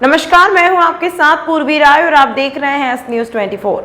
नमस्कार, मैं हूं आपके साथ पूर्वी राय और आप देख रहे हैं एस न्यूज 24।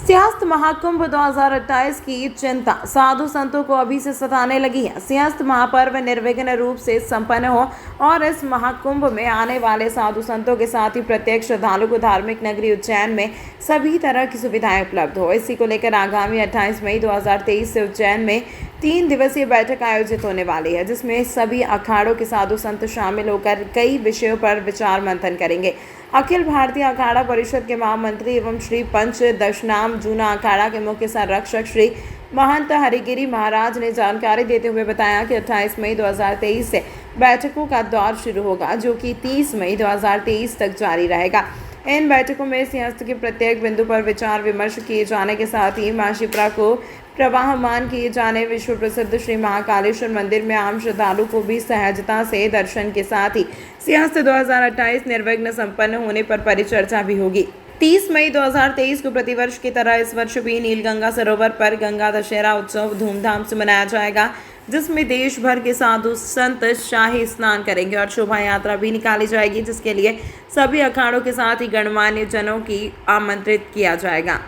सिंहस्थ महाकुंभ 2028 की चिंता साधु संतों को अभी से सताने लगी है। सिंहस्थ महापर्व निर्विघ्न रूप से संपन्न हो और इस महाकुंभ में आने वाले साधु संतों के साथ ही प्रत्येक श्रद्धालु को धार्मिक नगरी उज्जैन में सभी तरह की सुविधाएं उपलब्ध हो। इसी को लेकर आगामी 28 मई 2023 से उज्जैन में 3 दिवसीय बैठक आयोजित होने वाली है, जिसमें सभी अखाड़ों के साधु संत शामिल होकर कई विषयों पर विचार मंथन करेंगे। अखिल भारतीय अखाड़ा परिषद के महामंत्री एवं श्री पंच दशनाम जूना अखाड़ा के मुख्य संरक्षक श्री महंत हरिगिरी महाराज ने जानकारी देते हुए बताया कि 28 मई 2023 से बैठकों का दौर शुरू होगा, जो कि 30 मई 2023 तक जारी रहेगा। इन बैठकों में सिंहस्थ के प्रत्येक बिंदु पर विचार विमर्श किए जाने के साथ ही मां शिप्रा को प्रवाहमान किए जाने विश्व प्रसिद्ध श्री महाकालेश्वर मंदिर में आम श्रद्धालु को भी सहजता से दर्शन के साथ ही सिंहस्थ 2028 निर्विघ्न संपन्न होने पर परिचर्चा भी होगी। 30 मई 2023 को प्रतिवर्ष की तरह इस वर्ष भी नीलगंगा सरोवर पर गंगा दशहरा उत्सव धूमधाम से मनाया जाएगा, जिसमें देश भर के साधु संत शाही स्नान करेंगे और शोभा यात्रा भी निकाली जाएगी, जिसके लिए सभी अखाड़ों के साथ ही गणमान्य जनों की आमंत्रित किया जाएगा।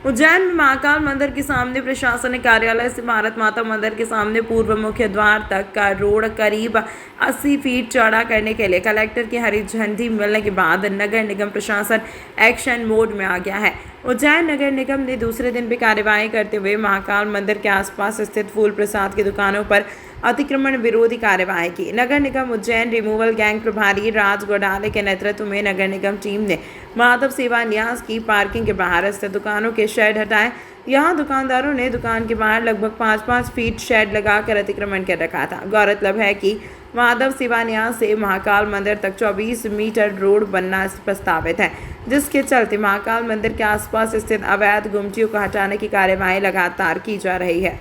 उज्जैन में महाकाल मंदिर के सामने प्रशासनिक कार्यालय से भारत माता मंदिर के सामने पूर्व मुख्य द्वार तक का रोड करीब 80 फीट चौड़ा करने के लिए कलेक्टर की हरी झंडी मिलने के बाद नगर निगम प्रशासन एक्शन मोड में आ गया है। उज्जैन नगर निगम ने दूसरे दिन भी कार्यवाही करते हुए महाकाल मंदिर के आसपास स्थित फूल प्रसाद की दुकानों पर अतिक्रमण विरोधी कार्यवाही की। नगर निगम उज्जैन रिमूवल गैंग प्रभारी राज गोडाले के नेतृत्व में नगर निगम टीम ने माधव सेवा न्यास की पार्किंग के बाहर स्थित दुकानों के शेड हटाए। यहाँ दुकानदारों ने दुकान के बाहर लगभग 5-5 फीट शेड लगाकर अतिक्रमण कर रखा था। गौरतलब है कि माधव सेवा न्यास से महाकाल मंदिर तक 24 मीटर रोड बनना प्रस्तावित है, जिसके चलते महाकाल मंदिर के आसपास स्थित अवैध गुमटियों को हटाने की कार्यवाही लगातार की जा रही है।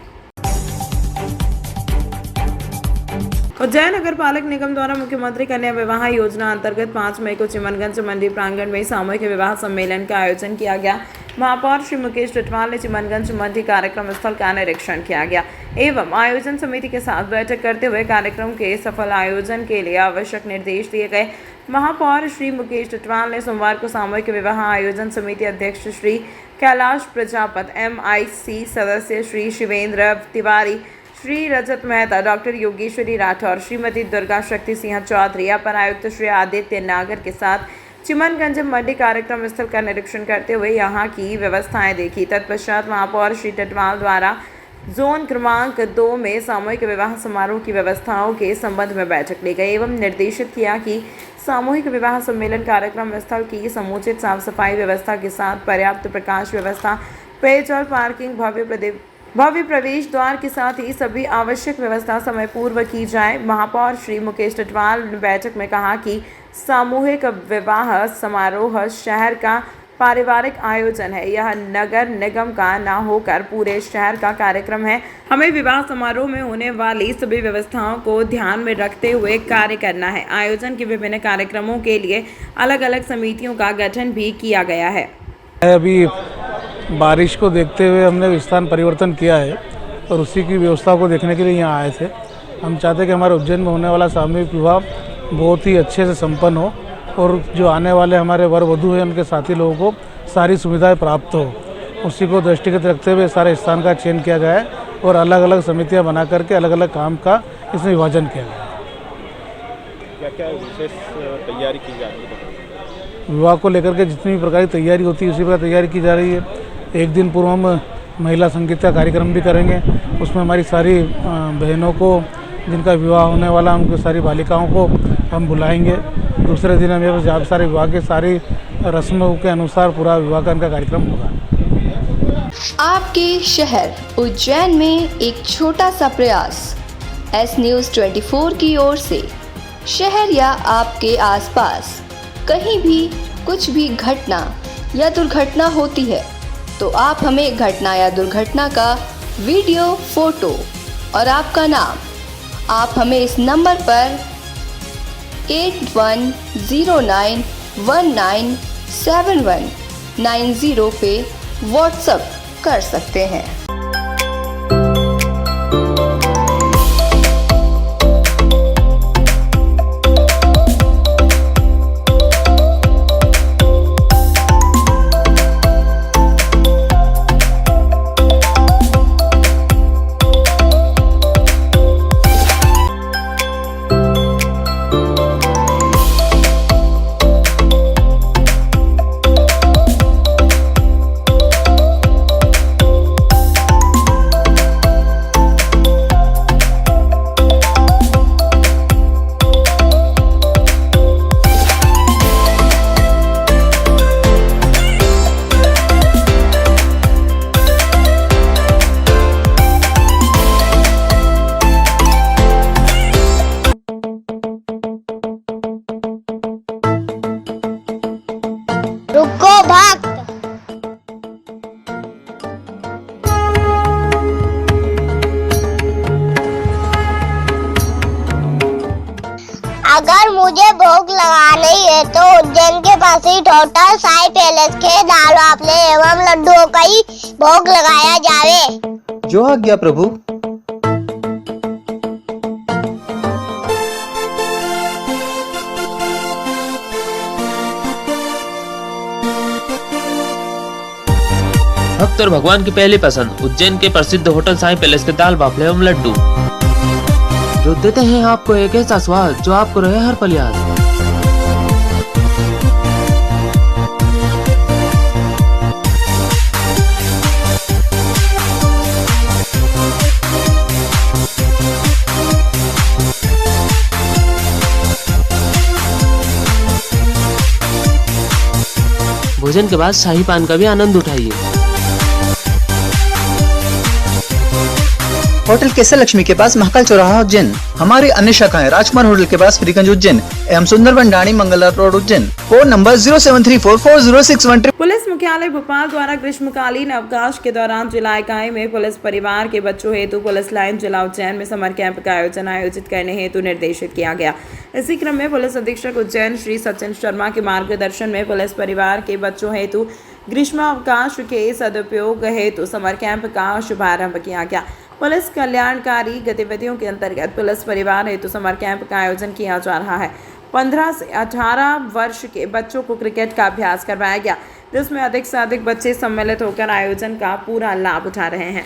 उज्जैन नगर पालिक निगम द्वारा मुख्यमंत्री कन्या विवाह योजना अंतर्गत 5 मई को चिमनगंज मंडी प्रांगण में सामूहिक विवाह सम्मेलन का आयोजन किया गया। महापौर श्री मुकेश टिटवाल ने चिमनगंज मंडी कार्यक्रम स्थल का निरीक्षण किया गया एवं आयोजन समिति के साथ बैठक करते हुए कार्यक्रम के सफल आयोजन के लिए आवश्यक निर्देश दिए गए। महापौर श्री मुकेश टिटवाल ने सोमवार को सामूहिक विवाह आयोजन समिति अध्यक्ष श्री कैलाश प्रजापति, MIC सदस्य श्री शिवेंद्र तिवारी, श्री रजत मेहता, डॉक्टर योगेश्वरी राठौर, श्रीमती दुर्गा शक्ति सिंह चौधरी, अपर आयुक्त श्री आदित्य नागर के साथ चिमनगंज मंडी कार्यक्रम स्थल का निरीक्षण करते हुए यहाँ की व्यवस्थाएं देखी। तत्पश्चात महापौर श्री टिटवाल द्वारा जोन क्रमांक 2 में सामूहिक विवाह समारोह की व्यवस्थाओं के संबंध में बैठक ली गई एवं निर्देशित किया कि सामूहिक विवाह सम्मेलन कार्यक्रम स्थल की समुचित साफ सफाई व्यवस्था के साथ पर्याप्त प्रकाश व्यवस्था, पेयजल, पार्किंग, भव्य प्रवेश द्वार के साथ ही सभी आवश्यक व्यवस्था समय पूर्व की जाए। महापौर श्री मुकेश टिटवाल ने बैठक में कहा कि सामूहिक विवाह समारोह शहर का पारिवारिक आयोजन है, यह नगर निगम का न होकर पूरे शहर का कार्यक्रम है। हमें विवाह समारोह में होने वाली सभी व्यवस्थाओं को ध्यान में रखते हुए कार्य करना है। आयोजन के विभिन्न कार्यक्रमों के लिए अलग अलग समितियों का गठन भी किया गया है। अभी बारिश को देखते हुए हमने स्थान परिवर्तन किया है और उसी की व्यवस्था को देखने के लिए यहाँ आए थे। हम चाहते हैं कि हमारे उज्जैन में होने वाला सामूहिक विवाह बहुत ही अच्छे से संपन्न हो और जो आने वाले हमारे वर वधू हैं उनके साथी लोगों को सारी सुविधाएं प्राप्त हो। उसी को दृष्टिगत रखते हुए सारे स्थान का चयन किया गया है और अलग अलग समितियाँ बना करके अलग अलग काम का इसमें विभाजन किया गया है। क्या क्या विशेष तैयारी की जा रही है? विवाह को लेकर के जितनी भी प्रकार की तैयारी होती है उसी प्रकार तैयारी की जा रही है। एक दिन पूर्व हम महिला संगीत का कार्यक्रम भी करेंगे, उसमें हमारी सारी बहनों को जिनका विवाह होने वाला उनकी सारी बालिकाओं को हम बुलाएंगे। दूसरे दिन हमें जब सारे विवाह के सारी रस्मों के अनुसार पूरा विवाह का कार्यक्रम होगा। आपके शहर उज्जैन में एक छोटा सा प्रयास एस न्यूज़ 24 की ओर से। शहर या आपके आसपास कहीं भी कुछ भी घटना या दुर्घटना होती है तो आप हमें घटना या दुर्घटना का वीडियो, फोटो और आपका नाम आप हमें इस नंबर पर 8109197190 पे व्हाट्सएप कर सकते हैं। रुको भक्त। अगर मुझे भोग लगाना ही है तो उज्जैन के पास ही होटल साई पैलेस के दाल वाफले एवं लड्डुओं का ही भोग लगाया जावे। जो आज्ञा प्रभु। भक्त और भगवान की पहली पसंद उज्जैन के प्रसिद्ध होटल साई पैलेस के दाल बाफले एवं लड्डू, जो देते हैं आपको एक ऐसा स्वाद जो आपको रहे हर पल याद। भोजन के बाद शाही पान का भी आनंद उठाइए। होटल केसर लक्ष्मी के पास महाकाल चौराहा उज्जैन। हमारी अन्य शाखाएं राजकुमार होटल के पास फ्रीगंज उज्जैन एवं Sundarban Dani Mangla road Ujjain. Phone number 07344061। पुलिस मुख्यालय भोपाल द्वारा ग्रीष्मकालीन अवकाश के दौरान जिला इकाई में पुलिस परिवार के बच्चों हेतु पुलिस लाइन जिला उज्जैन में समर कैंप का आयोजित करने हेतु निर्देशित किया गया। इसी क्रम में पुलिस अधीक्षक उज्जैन श्री सचिन शर्मा के मार्गदर्शन में पुलिस परिवार के बच्चों हेतु ग्रीष्मावकाश के सदुपयोग हेतु समर कैंप का शुभारंभ किया गया। पुलिस कल्याणकारी गतिविधियों के अंतर्गत पुलिस परिवार हेतु समर कैंप का आयोजन किया जा रहा है। 15 से 18 वर्ष के बच्चों को क्रिकेट का अभ्यास करवाया गया, जिसमें अधिक से अधिक बच्चे सम्मिलित होकर आयोजन का पूरा लाभ उठा रहे हैं।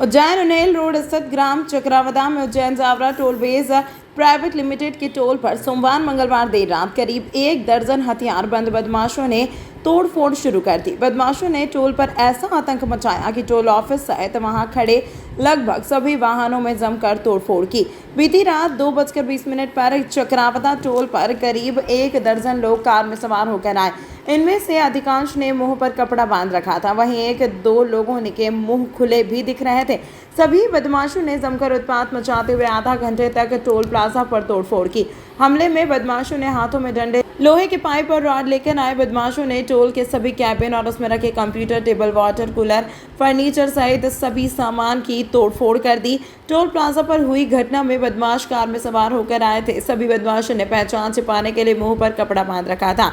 उज्जैन उनेल रोड स्थित ग्राम चक्रावदा में Ujjain Jaora tollways private limited के टोल पर सोमवार मंगलवार देर रात करीब 1 दर्जन हथियारबंद बदमाशों ने तोड़फोड़ शुरू कर दी। बदमाशों ने टोल पर ऐसा आतंक मचाया कि टोल ऑफिस सहित वहां खड़े लगभग सभी वाहनों में जमकर तोड़फोड़ की। बीती रात 2:20 पर चक्रावदा टोल पर करीब 1 दर्जन लोग कार में सवार होकर आए। इनमें से अधिकांश ने मुंह पर कपड़ा बांध रखा था, वहीं 1-2 लोगों के मुंह खुले भी दिख रहे थे। सभी बदमाशों ने जमकर उत्पात मचाते हुए आधा घंटे तक टोल प्लाजा पर तोड़फोड़ की। हमले में बदमाशों ने हाथों में डंडे, लोहे के पाइप और रॉड लेकर आए बदमाशों ने टोल के सभी कैबिन और उसमें रखे computer, table, water cooler, furniture सहित सभी सामान की तोड़फोड़ कर दी। टोल प्लाजा पर हुई घटना में बदमाश कार में सवार होकर आए थे। सभी बदमाशों ने पहचान छिपाने के लिए मुंह पर कपड़ा बांध रखा था।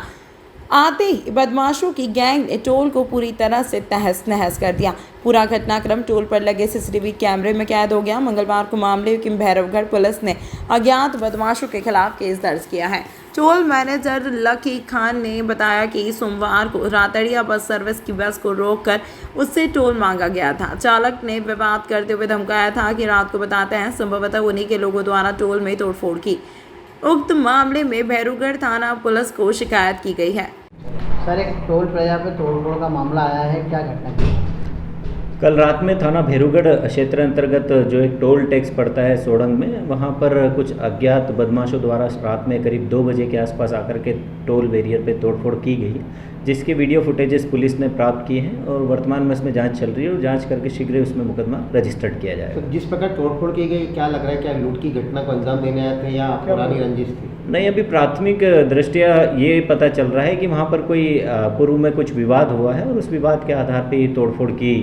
आते ही बदमाशों की गैंग ने टोल को पूरी तरह से तहस नहस कर दिया। पूरा घटनाक्रम टोल पर लगे सीसीटीवी कैमरे में कैद हो गया। मंगलवार को मामले की भैरवगढ़ पुलिस ने अज्ञात बदमाशों के खिलाफ केस दर्ज किया है। टोल मैनेजर लकी खान ने बताया कि सोमवार को रातड़िया बस सर्विस की बस को रोककर उससे टोल मांगा गया था। चालक ने विवाद करते हुए धमकाया था कि रात को बताते हैं, संभवतः उन्हीं के लोगों द्वारा टोल में तोड़फोड़ की। उक्त मामले में भैरवगढ़ थाना पुलिस को शिकायत की गई है। सर, एक टोल प्लाजा पे तोड़फोड़ का मामला आया है, क्या घटना थी? कल रात में थाना भैरूगढ़ क्षेत्र अंतर्गत जो एक टोल टैक्स पड़ता है सोडंग में, वहाँ पर कुछ अज्ञात बदमाशों द्वारा रात में करीब 2 बजे के आसपास आकर के टोल बैरियर पे तोड़फोड़ की गई, जिसके वीडियो फुटेजेस पुलिस ने प्राप्त किए हैं और वर्तमान में इसमें जांच चल रही है और जांच करके शीघ्र ही उसमें मुकदमा रजिस्टर्ड किया जाएगा। तो जिस प्रकार तोड़फोड़ की गई, क्या लग रहा है, क्या लूट की घटना को अंजाम देने आए थे या पुरानी रंजिश थी? नहीं, अभी प्राथमिक दृष्टया ये पता चल रहा है कि वहाँ पर कोई पूर्व में कुछ विवाद हुआ है और उस विवाद के आधार पर ही तोड़फोड़ की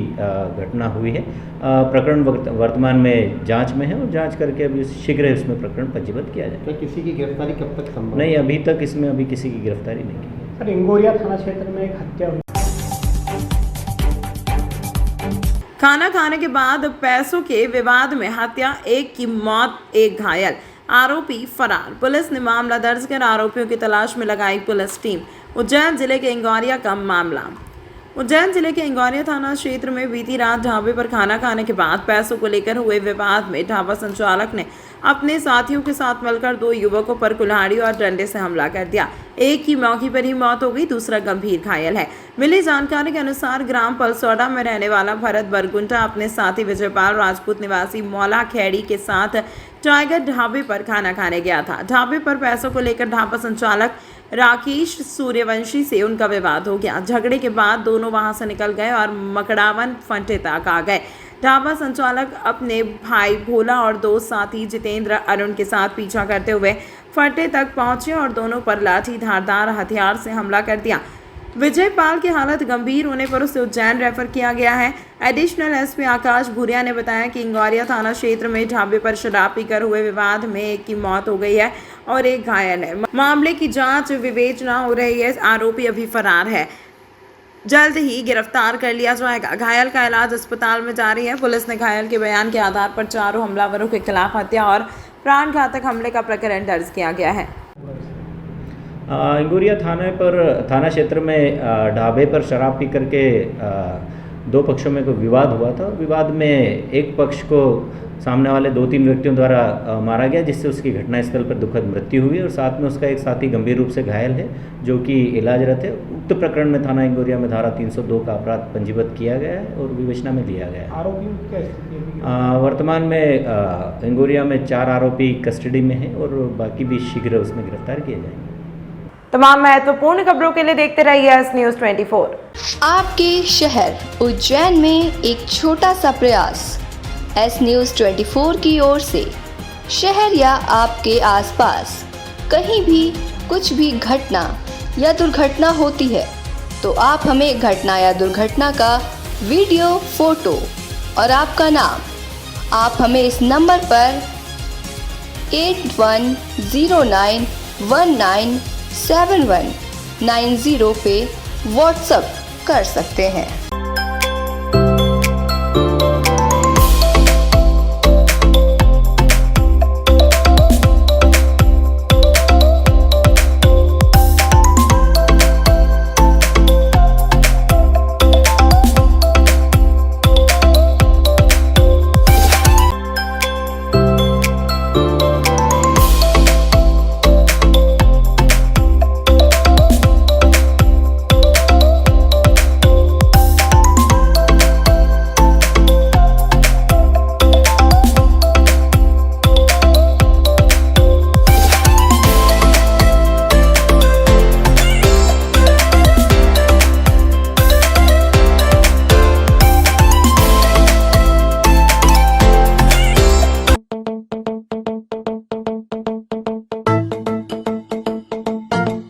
घटना हुई है। प्रकरण वर्तमान में जांच में है और जांच करके अभी शीघ्र इसमें प्रकरण पंजीबद्ध किया जाए। तो किसी की गिरफ्तारी कब तक संभव? नहीं, अभी तक इसमें किसी की गिरफ्तारी नहीं की गई। और इंगोरिया थाना क्षेत्र में एक हत्या हुई। खाना खाने के बाद पैसों के विवाद में हत्या, एक की मौत, एक घायल, आरोपी फरार। पुलिस ने मामला दर्ज कर आरोपियों की तलाश में लगाई पुलिस टीम। उज्जैन जिले के इंगौरिया का मामला। उज्जैन जिले के इंगौरिया थाना क्षेत्र में बीती रात ढाबे पर खाना खाने के बाद पैसों को लेकर हुए विवाद में ढाबा संचालक ने अपने साथियों के साथ मिलकर 2 युवकों पर कुल्हाड़ी और डंडे से हमला कर दिया। एक की मौके पर ही मौत हो गई, दूसरा गंभीर घायल है। मिली जानकारी के अनुसार ग्राम पलसौड़ा में रहने वाला भरत बरगुंटा अपने साथी विजयपाल राजपूत निवासी मौला खेड़ी के साथ टाइगर ढाबे पर खाना खाने गया था। ढाबे पर पैसों को लेकर ढाबा संचालक राकेश सूर्यवंशी से उनका विवाद हो गया। झगड़े के बाद दोनों वहां से निकल गए और मकड़ावन फंटे तक आ गए। ढाबा संचालक अपने भाई भोला और 2 साथी जितेंद्र अरुण के साथ पीछा करते हुए फंटे तक पहुंचे और दोनों पर लाठी धारदार हथियार से हमला कर दिया। विजयपाल की हालत गंभीर होने पर उसे उज्जैन रेफर किया गया है। एडिशनल एसपी आकाश भूरिया ने बताया कि इंगौरिया थाना क्षेत्र में ढाबे पर शराब पीकर हुए विवाद में एक की मौत हो गई है और एक घायल है। मामले की जांच विवेचना हो रही है। आरोपी अभी फरार है, जल्द ही गिरफ्तार कर लिया जाएगा। घायल का इलाज अस्पताल में जारी है। पुलिस ने घायल के बयान के आधार पर चारों हमलावरों के खिलाफ हत्या और प्राणघातक हमले का प्रकरण दर्ज किया गया है। इंगोरिया थाना क्षेत्र में ढाबे पर शराब पी करके 2 पक्षों में कोई विवाद हुआ था। विवाद में एक पक्ष को सामने वाले 2-3 व्यक्तियों द्वारा मारा गया, जिससे उसकी घटनास्थल पर दुखद मृत्यु हुई और साथ में उसका एक साथी गंभीर रूप से घायल है, जो कि इलाजरत है। उक्त प्रकरण में थाना इंगोरिया में धारा 302 का अपराध पंजीबद्ध किया गया है और विवेचना में लिया गया है। आरोपियों की क्या स्थिति है? वर्तमान में इंगोरिया में 4 आरोपी कस्टडी में हैं और बाकी भी शीघ्र उसमें गिरफ्तार किए जाएंगे। तमाम महत्वपूर्ण खबरों के लिए देखते रहिए एस न्यूज़ 24। आपके शहर उज्जैन में एक छोटा सा प्रयास एस न्यूज़ 24 की ओर से। शहर या आपके आसपास कहीं भी कुछ भी घटना या दुर्घटना होती है तो आप हमें घटना या दुर्घटना का वीडियो, फोटो और आपका नाम आप हमें इस नंबर पर 8109197190 पे व्हाट्सएप कर सकते हैं।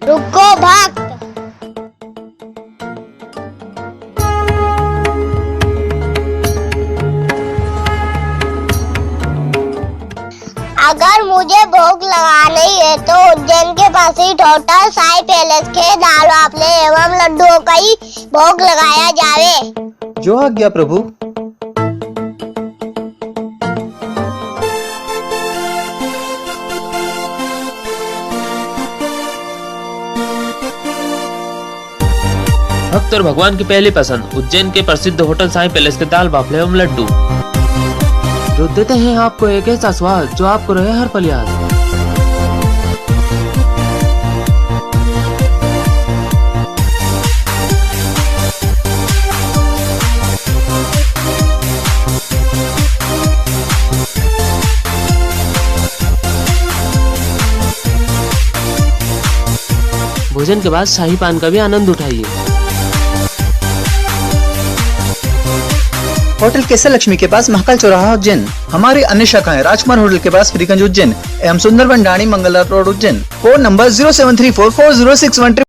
रुको भक्त। अगर मुझे भोग लगानी है तो उज्जैन के पास ही होटल साई पैलेस के दाल बाफले एवं लड्डुओं का ही भोग लगाया जावे। जो आज्ञा प्रभु। भक्त और भगवान की पहली पसंद उज्जैन के प्रसिद्ध होटल साई पैलेस के दाल बाफले एवं लड्डू, जो देते हैं आपको एक ऐसा स्वाद जो आपको रहे हर पल याद। भोजन के बाद शाही पान का भी आनंद उठाइए। होटल केसर लक्ष्मी के पास महाकाल चौराहा उज्जैन। हमारी अन्य शाखाएं राजकुमार होटल के पास फ्रीगंज उज्जैन एवं Sundarban Dani Mangla road Ujjain. Phone number 07344061